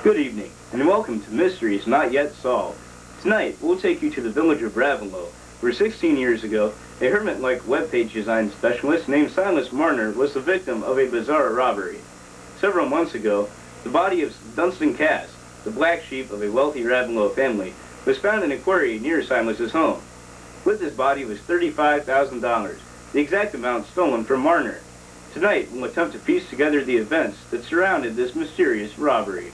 Good evening, and welcome to Mysteries Not Yet Solved. Tonight, we'll take you to the village of Orrville, where 16 years ago, a hermit-like web page design specialist named Silas Marner was the victim of a bizarre robbery. Several months ago, the body of Dunstan Cass, the black sheep of a wealthy Orrville family, was found in a quarry near Silas's home. With his body was $35,000, the exact amount stolen from Marner. Tonight, we'll attempt to piece together the events that surrounded this mysterious robbery.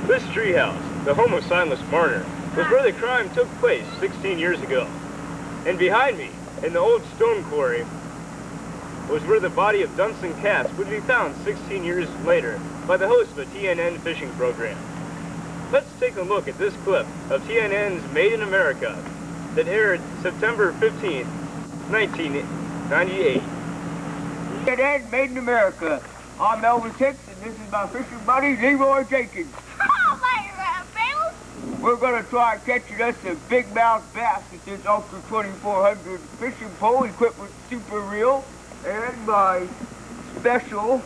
This treehouse, the home of Silas Marner, was where the crime took place 16 years ago. And behind me, in the old stone quarry, was where the body of Dunstan Cass would be found 16 years later by the host of a TNN fishing program. Let's take a look at this clip of TNN's Made in America that aired September 15th, 1998. TNN Made in America. I'm Elvis Hicks, and this is my fishing buddy, Leroy Jenkins. We're going to try catching us a big mouth bass with this Ultra 2400 fishing pole equipped with super reel and my special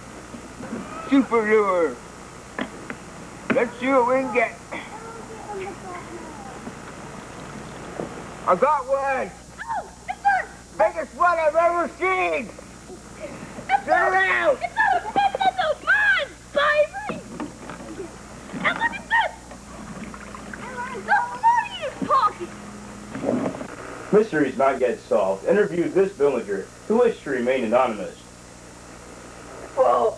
super lure. Let's see what we can get. I got one. Oh, it's a Biggest one I've ever seen. Turn around. It's a man, baby. And look at this. The money is talking. Mysteries Not Yet Solved interviewed this villager, who wished to remain anonymous. Well,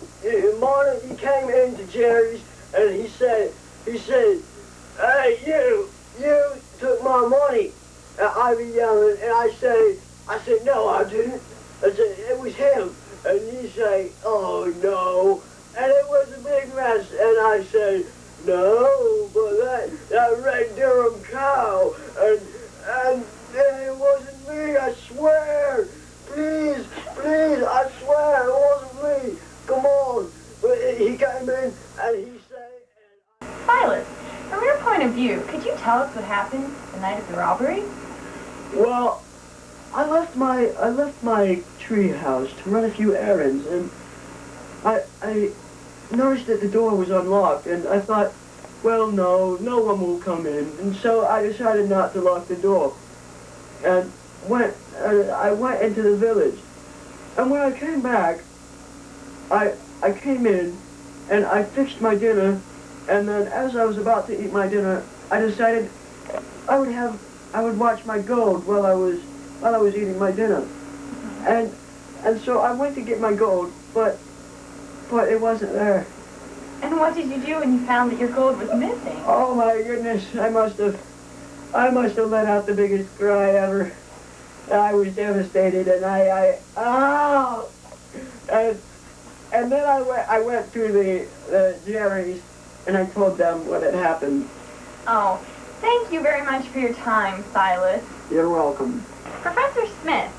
Marner, he came into Jerry's and he said, hey, you took my money. And I was yelling, and I said, no, I didn't. I said, it was him. And he said, oh, no. And it was a big mess. And I said, no, but that red Durham cow. And it wasn't me, I swear. Please, I swear it wasn't me. Come on. But he came in and he said... Silas, from your point of view, could you tell us what happened the night of the robbery? Well, I left my tree house to run a few errands, and I noticed that the door was unlocked, and I thought, well, no one will come in, and so I decided not to lock the door, and I went into the village, and when I came back, I came in, and I fixed my dinner, and then as I was about to eat my dinner, I decided I would watch my gold while I was eating my dinner, and so I went to get my gold, but it wasn't there. And what did you do when you found that your gold was missing? Oh my goodness! I must have let out the biggest cry ever. I was devastated, and and then I went to the Jerry's, and I told them what had happened. Oh, thank you very much for your time, Silas. You're welcome. Professor Smith,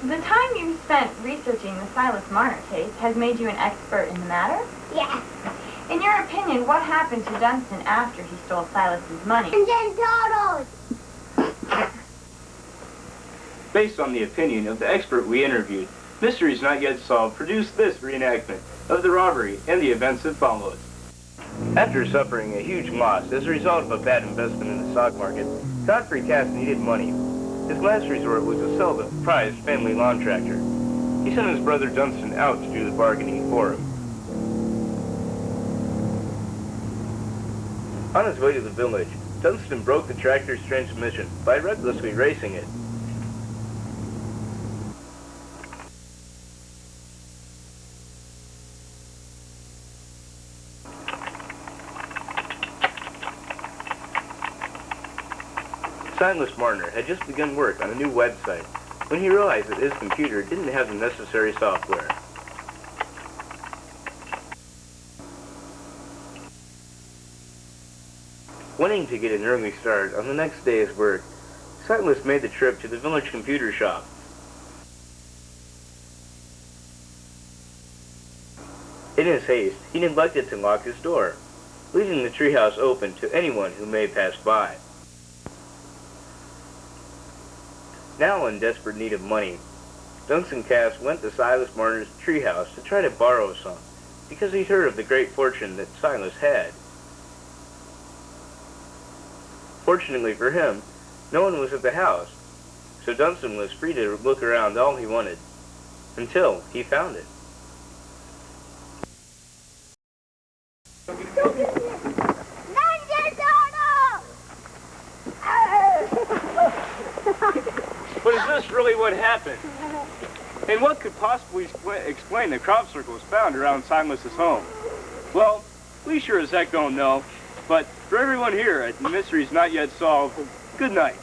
the time you've spent researching the Silas Marner case has made you an expert in the matter? Yes. In your opinion, what happened to Dunstan after he stole Silas's money? $10. Based on the opinion of the expert we interviewed, Mysteries Not Yet Solved produced this reenactment of the robbery and the events that followed. After suffering a huge loss as a result of a bad investment in the stock market, Godfrey Cass needed money. His last resort was to sell the prized family lawn tractor. He sent his brother Dunstan out to do the bargaining for him. On his way to the village, Dunstan broke the tractor's transmission by recklessly racing it. Silas Marner had just begun work on a new website when he realized that his computer didn't have the necessary software. Wanting to get an early start on the next day's work, Silas made the trip to the village computer shop. In his haste, he neglected to lock his door, leaving the treehouse open to anyone who may pass by. Now in desperate need of money, Dunstan Cass went to Silas Marner's treehouse to try to borrow some, because he'd heard of the great fortune that Silas had. Fortunately for him, no one was at the house, so Dunstan was free to look around all he wanted, until he found it. But is this really what happened? And what could possibly explain the crop circles found around Silas's home? Well, we sure as heck don't know, but for everyone here at Mysteries Not Yet Solved, good night.